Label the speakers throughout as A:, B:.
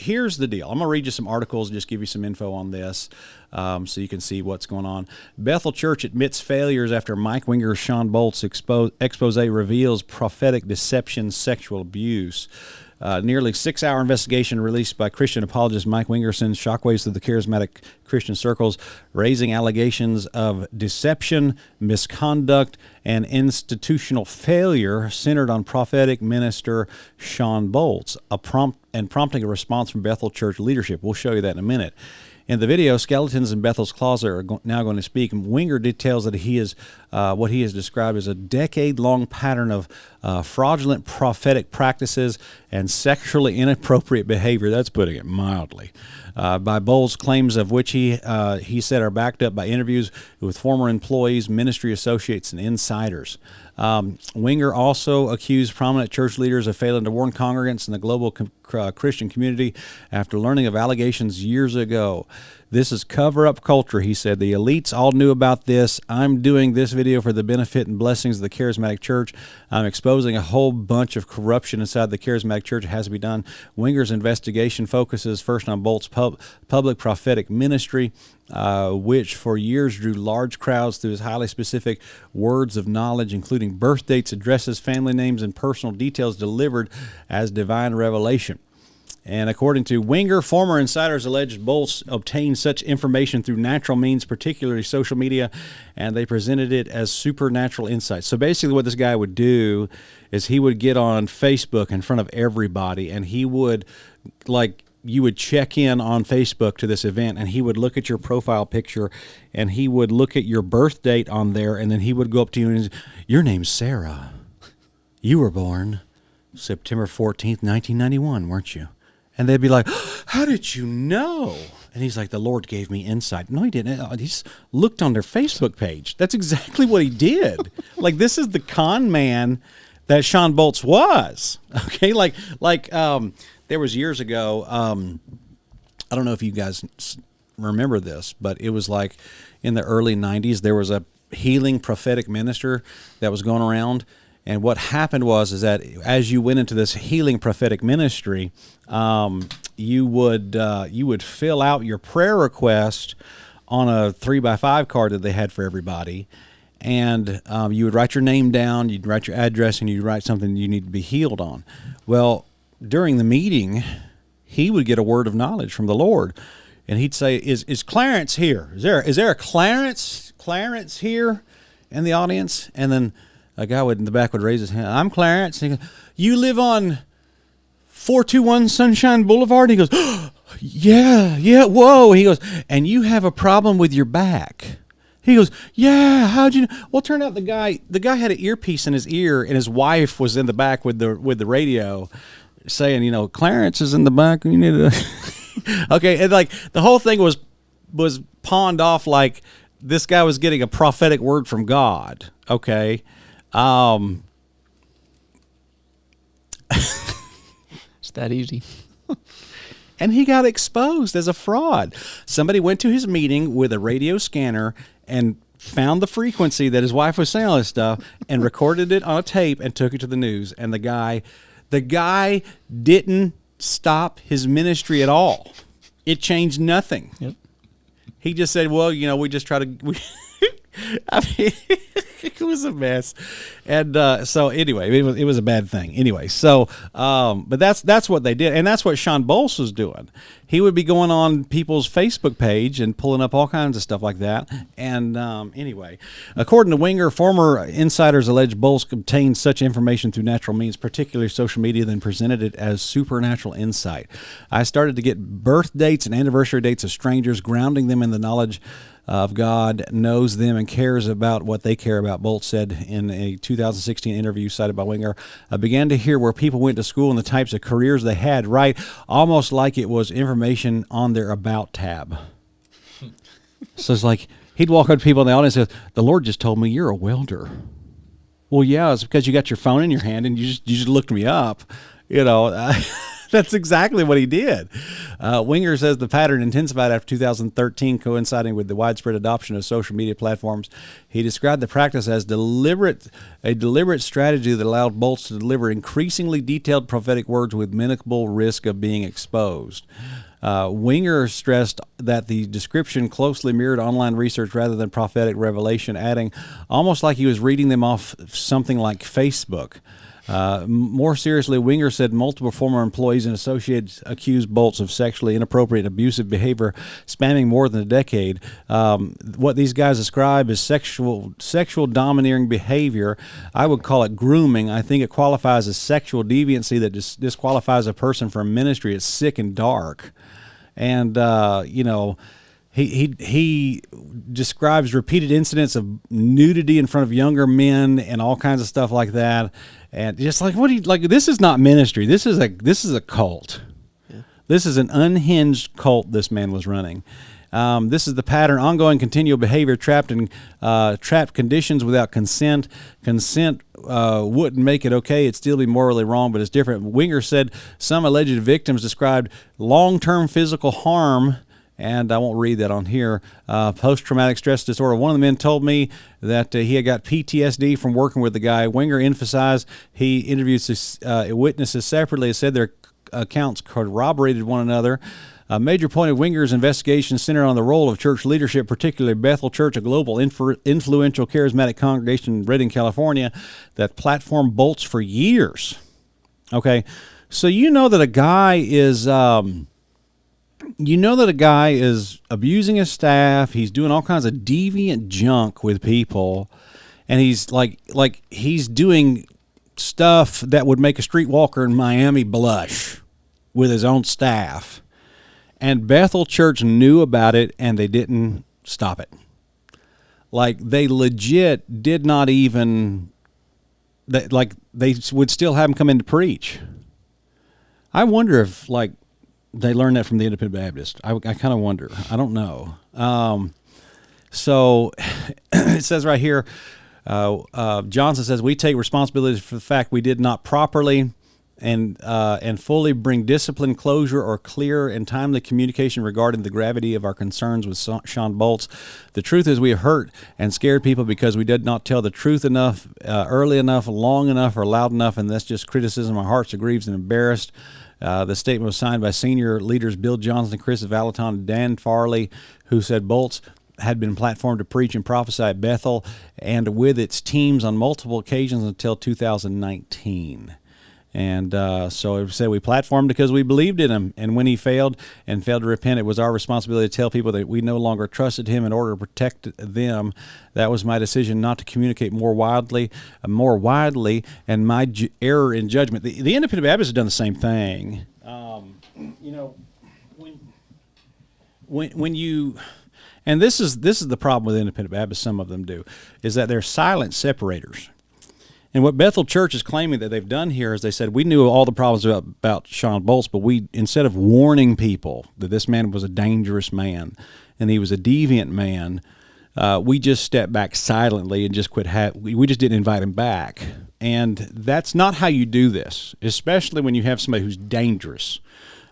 A: here's the deal. I'm going to read you some articles, just give you some info on this so you can see what's going on. Bethel Church admits failures after Mike Winger's Shawn Boltz expose reveals prophetic deception, sexual abuse. Nearly 6-hour investigation released by Christian apologist Mike Winger sends shockwaves through the charismatic Christian circles, raising allegations of deception, misconduct, and institutional failure centered on prophetic minister Shawn Boltz, prompting a response from Bethel Church leadership. We'll show you that in a minute. In the video, skeletons in Bethel's closet are now going to speak. Winger details that he is what he has described as a decade-long pattern of fraudulent prophetic practices and sexually inappropriate behavior. That's putting it mildly. By Bolz, claims of which he said are backed up by interviews with former employees, ministry associates, and insiders. Winger also accused prominent church leaders of failing to warn congregants in the global Christian community after learning of allegations years ago. This is cover-up culture, he said. The elites all knew about this. I'm doing this video for the benefit and blessings of the charismatic church. I'm exposing a whole bunch of corruption inside the charismatic church. It has to be done. Winger's investigation focuses first on Bolt's public prophetic ministry, which for years drew large crowds through his highly specific words of knowledge, including birth dates, addresses, family names, and personal details delivered as divine revelation. And according to Winger, former insiders alleged Boltz obtained such information through natural means, particularly social media, and they presented it as supernatural insights. So basically what this guy would do is he would get on Facebook in front of everybody, and he would, like, you would check in on Facebook to this event, and he would look at your profile picture, and he would look at your birth date on there, and then he would go up to you and say, your name's Sarah. You were born September 14th, 1991, weren't you? And they'd be like, how did you know? And he's like, the Lord gave me insight. No, he didn't. He just looked on their Facebook page. That's exactly what he did. Like, this is the con man that Shawn Boltz was. Okay, there was years ago, I don't know if you guys remember this, but it was like in the early 90s, there was a healing prophetic minister that was going around. And what happened is that as you went into this healing prophetic ministry, you would fill out your prayer request on a 3x5 card that they had for everybody, and you would write your name down, you'd write your address, and you'd write something you need to be healed on. Well, during the meeting, he would get a word of knowledge from the Lord, and he'd say, "Is Clarence here? Is there a Clarence here in the audience?" And then a guy in the back would raise his hand. I'm Clarence. And he goes, you live on 421 Sunshine Boulevard? He goes, oh, yeah, whoa. He goes, and you have a problem with your back. He goes, yeah, how'd you know? Well, it turned out the guy had an earpiece in his ear, and his wife was in the back with the radio saying, Clarence is in the back. You need to okay, and like the whole thing was pawned off like this guy was getting a prophetic word from God. Okay.
B: It's that easy.
A: And he got exposed as a fraud. Somebody went to his meeting with a radio scanner and found the frequency that his wife was saying all this stuff and recorded it on a tape and took it to the news. And the guy didn't stop his ministry at all. It changed nothing.
B: Yep.
A: He just said, well, we just try to... I mean, it was a mess, and so anyway, it was a bad thing. Anyway, so but that's what they did, and that's what Shawn Boltz was doing. He would be going on people's Facebook page and pulling up all kinds of stuff like that. And anyway, according to Winger, former insiders allege Boltz obtained such information through natural means, particularly social media, then presented it as supernatural insight. I started to get birth dates and anniversary dates of strangers, grounding them in the knowledge of God, knows them and cares about what they care about, Boltz said in a 2016 interview cited by Winger. I began to hear where people went to school and the types of careers they had, right? Almost like it was information on their About tab. So it's like he'd walk up to people in the audience and say, the Lord just told me you're a welder. Well, yeah, it's because you got your phone in your hand and you just looked me up. That's exactly what he did. Winger says the pattern intensified after 2013, coinciding with the widespread adoption of social media platforms. He described the practice as a deliberate strategy that allowed Boltz to deliver increasingly detailed prophetic words with minimal risk of being exposed. Winger stressed that the description closely mirrored online research rather than prophetic revelation, adding, almost like he was reading them off something like Facebook. More seriously, Winger said multiple former employees and associates accused Boltz of sexually inappropriate, abusive behavior spanning more than a decade. What these guys describe as sexual domineering behavior, I would call it grooming. I think it qualifies as sexual deviancy that disqualifies a person from ministry. It's sick and dark. And, He describes repeated incidents of nudity in front of younger men and all kinds of stuff like that, and just this is not ministry. This is a cult. Yeah. This is an unhinged cult this man was running. This is the pattern: ongoing, continual behavior, trapped conditions without consent. Consent wouldn't make it okay; it'd still be morally wrong, but it's different. Winger said some alleged victims described long-term physical harm. And I won't read that on here. Post-traumatic stress disorder. One of the men told me that he had got PTSD from working with the guy. Winger emphasized he interviewed witnesses separately and said their accounts corroborated one another. A major point of Winger's investigation centered on the role of church leadership, particularly Bethel Church, a global influential charismatic congregation in Redding, California, that platformed Boltz for years. Okay, so you know that a guy is... abusing his staff. He's doing all kinds of deviant junk with people, and he's he's doing stuff that would make a streetwalker in Miami blush with his own staff. And Bethel Church knew about it, and they didn't stop it. They legit did not even. They would still have him come in to preach. I wonder if they learned that from the Independent Baptist. I kind of wonder. I don't know. So it says right here, Johnson says, we take responsibility for the fact we did not properly and fully bring discipline, closure, or clear and timely communication regarding the gravity of our concerns with Shawn Boltz. The truth is we have hurt and scared people because we did not tell the truth enough, early enough, long enough, or loud enough, and that's just criticism. Our hearts are grieved and embarrassed. The statement was signed by senior leaders Bill Johnson, Chris Valaton, and Dan Farley, who said Boltz had been platformed to preach and prophesy at Bethel and with its teams on multiple occasions until 2019. And so it said we platformed because we believed in him. And when he failed to repent, it was our responsibility to tell people that we no longer trusted him in order to protect them. That was my decision not to communicate more widely, and my error in judgment. The Independent Baptists have done the same thing. When you, and this is the problem with Independent Baptists, some of them do, is that they're silent separators. And what Bethel Church is claiming that they've done here is they said, we knew all the problems about Shawn Boltz, but we, instead of warning people that this man was a dangerous man and he was a deviant man, we just stepped back silently and just we just didn't invite him back. And that's not how you do this, especially when you have somebody who's dangerous.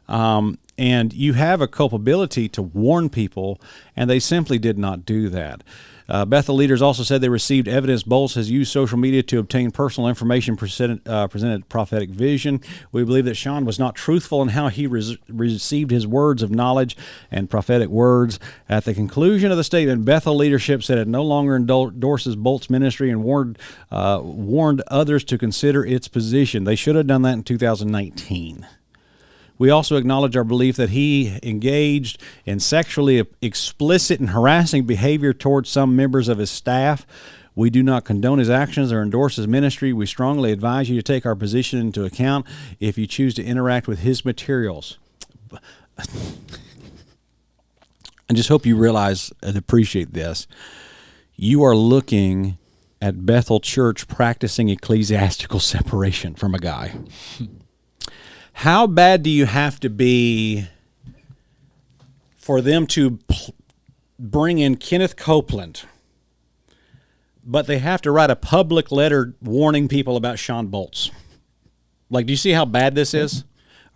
A: And you have a culpability to warn people, and they simply did not do that. Bethel leaders also said they received evidence Boltz has used social media to obtain personal information presented prophetic vision. We believe that Shawn was not truthful in how he received his words of knowledge and prophetic words. At the conclusion of the statement, Bethel leadership said it no longer endorses Boltz ministry and warned others to consider its position. They should have done that in 2019. We also acknowledge our belief that he engaged in sexually explicit and harassing behavior towards some members of his staff. We do not condone his actions or endorse his ministry. We strongly advise you to take our position into account if you choose to interact with his materials. I just hope you realize and appreciate this. You are looking at Bethel Church practicing ecclesiastical separation from a guy. How bad do you have to be for them to bring in Kenneth Copeland, but they have to write a public letter warning people about Shawn Boltz? Do you see how bad this is?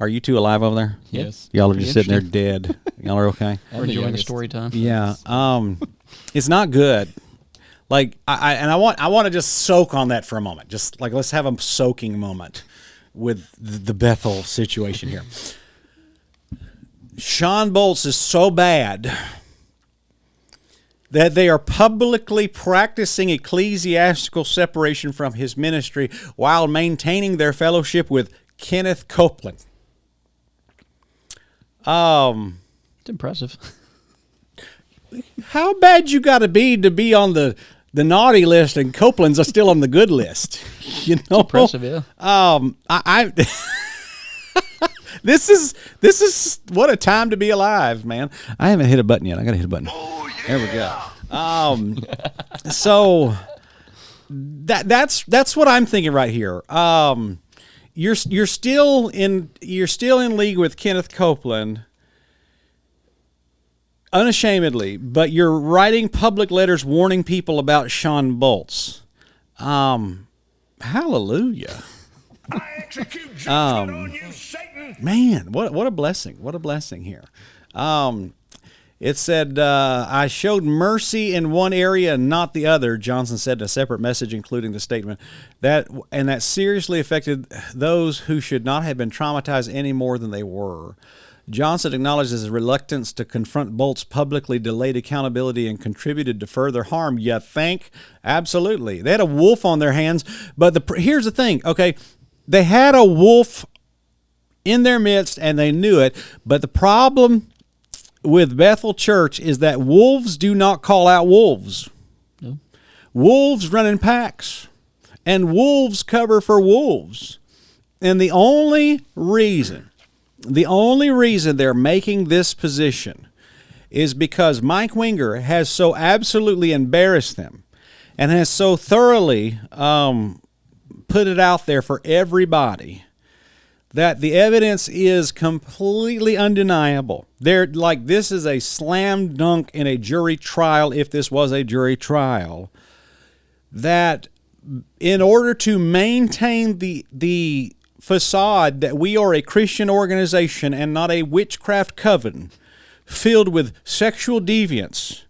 A: Are you two alive over there?
C: Yes.
A: Y'all are just sitting there dead. Y'all are okay?
B: We're enjoying the story time.
A: Yeah. It's not good. Like I want to just soak on that for a moment. Just like let's have a soaking moment with the Bethel situation here. Shawn Boltz is so bad that they are publicly practicing ecclesiastical separation from his ministry while maintaining their fellowship with Kenneth Copeland.
B: It's impressive.
A: How bad you got to be on the naughty list and Copeland's are still on the good list? You know,
B: Impressive, yeah.
A: I this is what a time to be alive, man. I haven't hit a button yet. I got to hit a button.
D: Oh, yeah.
A: There we go. So that's what I'm thinking right here. You're still in league with Kenneth Copeland, unashamedly, but you're writing public letters warning people about Shawn Boltz. Hallelujah.
D: I execute judgment on you, Satan.
A: Man, what a blessing. What a blessing here. It said, I showed mercy in one area and not the other, Johnson said in a separate message, including the statement that seriously affected those who should not have been traumatized any more than they were. Johnson acknowledged his reluctance to confront Boltz publicly, delayed accountability, and contributed to further harm. You think? Absolutely. They had a wolf on their hands, but here's the thing, okay? They had a wolf in their midst, and they knew it, but the problem with Bethel Church is that wolves do not call out wolves.
B: No.
A: Wolves run in packs, and wolves cover for wolves. And the only reason they're making this position is because Mike Winger has so absolutely embarrassed them and has so thoroughly put it out there for everybody that the evidence is completely undeniable. This is a slam dunk in a jury trial, if this was a jury trial, that in order to maintain the facade that we are a Christian organization and not a witchcraft coven filled with sexual deviance,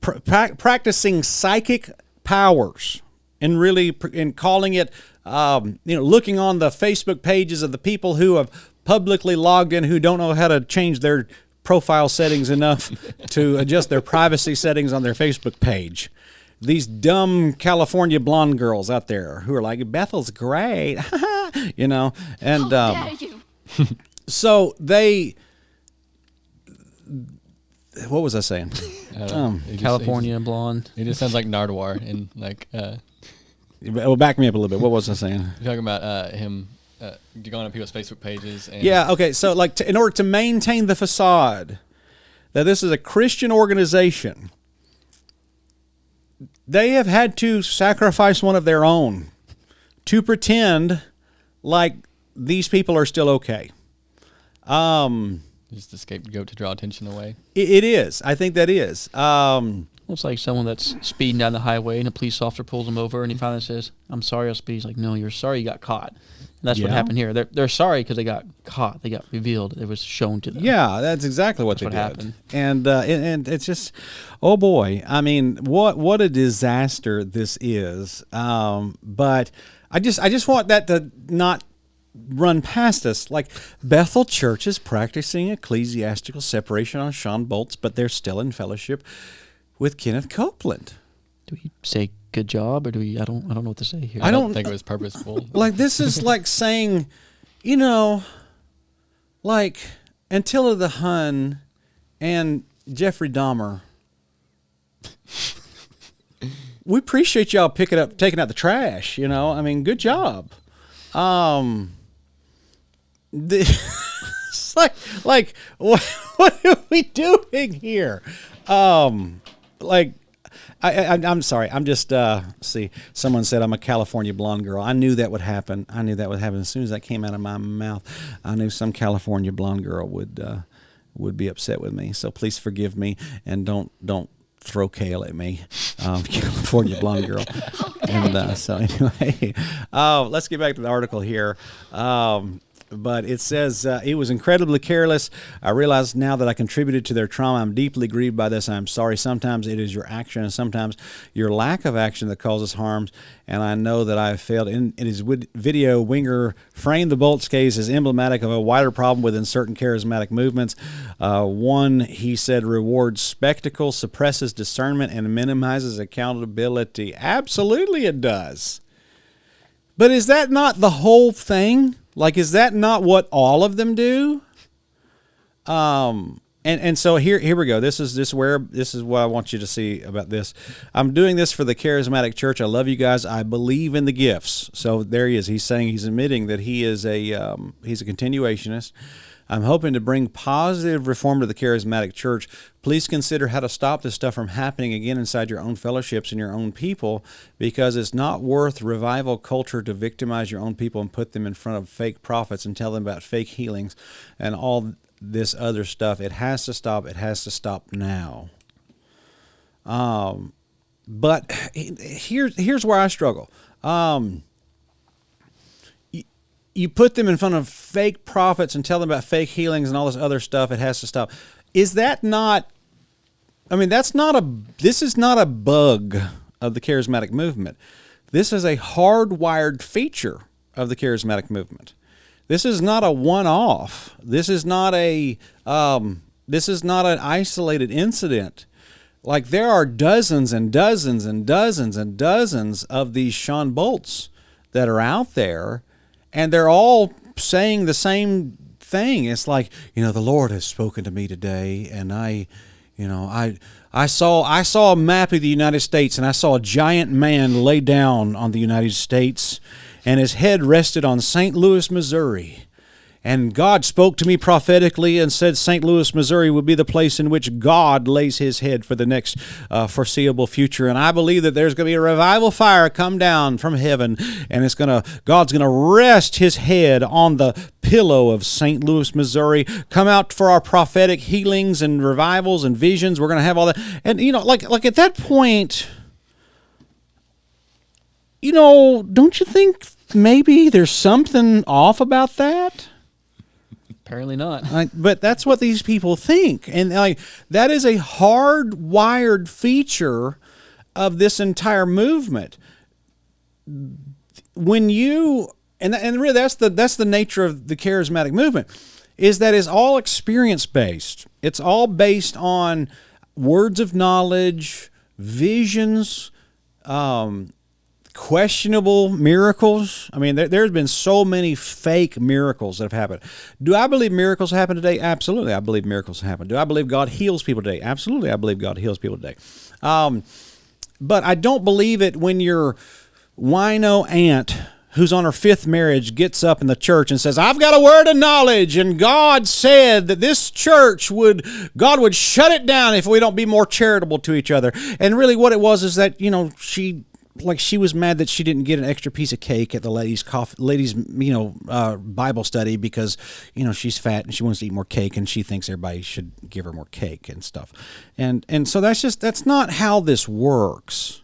A: practicing psychic powers, and calling it, looking on the Facebook pages of the people who have publicly logged in who don't know how to change their profile settings enough to adjust their privacy settings on their Facebook page. These dumb California blonde girls out there who are like, Bethel's great, and
E: How dare you?
A: so they. What was I saying?
B: California blonde.
C: It just sounds like Nardwar and like.
A: Well, back me up a little bit. What was I saying?
C: You're talking about him going on people's Facebook pages. And
A: Yeah. Okay. So, in order to maintain the facade that this is a Christian organization, they have had to sacrifice one of their own to pretend like these people are still okay.
C: Just a scapegoat to draw attention away.
A: It is. I think that is.
B: It's like someone that's speeding down the highway and a police officer pulls him over and he finally says, I'm sorry I speeded. He's like, no, you're sorry you got caught. And that's what happened here. They're sorry because they got caught. They got revealed. It was shown to them.
A: Yeah, that's exactly what
B: That's
A: they
B: what
A: did.
B: happened.
A: And it's just, oh boy. I mean, what a disaster this is. But I just want that to not run past us. Like, Bethel Church is practicing ecclesiastical separation on Shawn Boltz, but they're still in fellowship with Kenneth Copeland.
B: Do we say good job or do we? I don't know what to say here.
C: I don't think it was purposeful.
A: Like, this is like saying, like Attila the Hun and Jeffrey Dahmer. We appreciate y'all taking out the trash. I mean, good job. It's like what are we doing here? I'm sorry. I'm just see. Someone said I'm a California blonde girl. I knew that would happen. As soon as that came out of my mouth. I knew some California blonde girl would be upset with me. So please forgive me and don't throw kale at me, California blonde girl. And so anyway, let's get back to the article here. But it says, it was incredibly careless. I realize now that I contributed to their trauma. I'm deeply grieved by this. I'm sorry. Sometimes it is your action and sometimes your lack of action that causes harms. And I know that I have failed. In his video, Winger framed the Boltz case as emblematic of a wider problem within certain charismatic movements. One, he said, rewards spectacle, suppresses discernment, and minimizes accountability. Absolutely it does. But is that not the whole thing? Like, is that not what all of them do? And so here we go. This is what I want you to see about this. I'm doing this for the charismatic church. I love you guys. I believe in the gifts. So there he is. He's admitting that he's a continuationist. I'm hoping to bring positive reform to the charismatic church. Please consider how to stop this stuff from happening again inside your own fellowships and your own people, because it's not worth revival culture to victimize your own people and put them in front of fake prophets and tell them about fake healings and all this other stuff. It has to stop. It has to stop now. But here's where I struggle. You put them in front of fake prophets and tell them about fake healings and all this other stuff. It has to stop. Is that not, I mean, this is not a bug of the charismatic movement. This is a hardwired feature of the charismatic movement. This is not a one-off. This is not an isolated incident. Like, there are dozens and dozens and dozens and dozens of these Shawn Boltz that are out there, and they're all saying the same thing. It's like, the Lord has spoken to me today, and I saw a map of the United States, and I saw a giant man lay down on the United States, and his head rested on St. Louis, Missouri. And God spoke to me prophetically and said St. Louis, Missouri would be the place in which God lays his head for the next foreseeable future. And I believe that there's going to be a revival fire come down from heaven, and God's going to rest his head on the pillow of St. Louis, Missouri. Come out for our prophetic healings and revivals and visions. We're going to have all that. And, like at that point, don't you think maybe there's something off about that?
B: Apparently not.
A: But that's what these people think. And that is a hardwired feature of this entire movement. When you, and really that's the nature of the charismatic movement, is that it's all experience-based. It's all based on words of knowledge, visions, questionable miracles. I mean, there's been so many fake miracles that have happened. Do I believe miracles happen today? Absolutely, I believe miracles happen. Do I believe God heals people today? Absolutely, I believe God heals people today. But I don't believe it when your wino aunt who's on her 5th marriage gets up in the church and says, I've got a word of knowledge, and God said that this church God would shut it down if we don't be more charitable to each other. And really what it was is that, she was mad that she didn't get an extra piece of cake at the ladies' Bible study because, she's fat and she wants to eat more cake, and she thinks everybody should give her more cake and stuff. And so that's not how this works.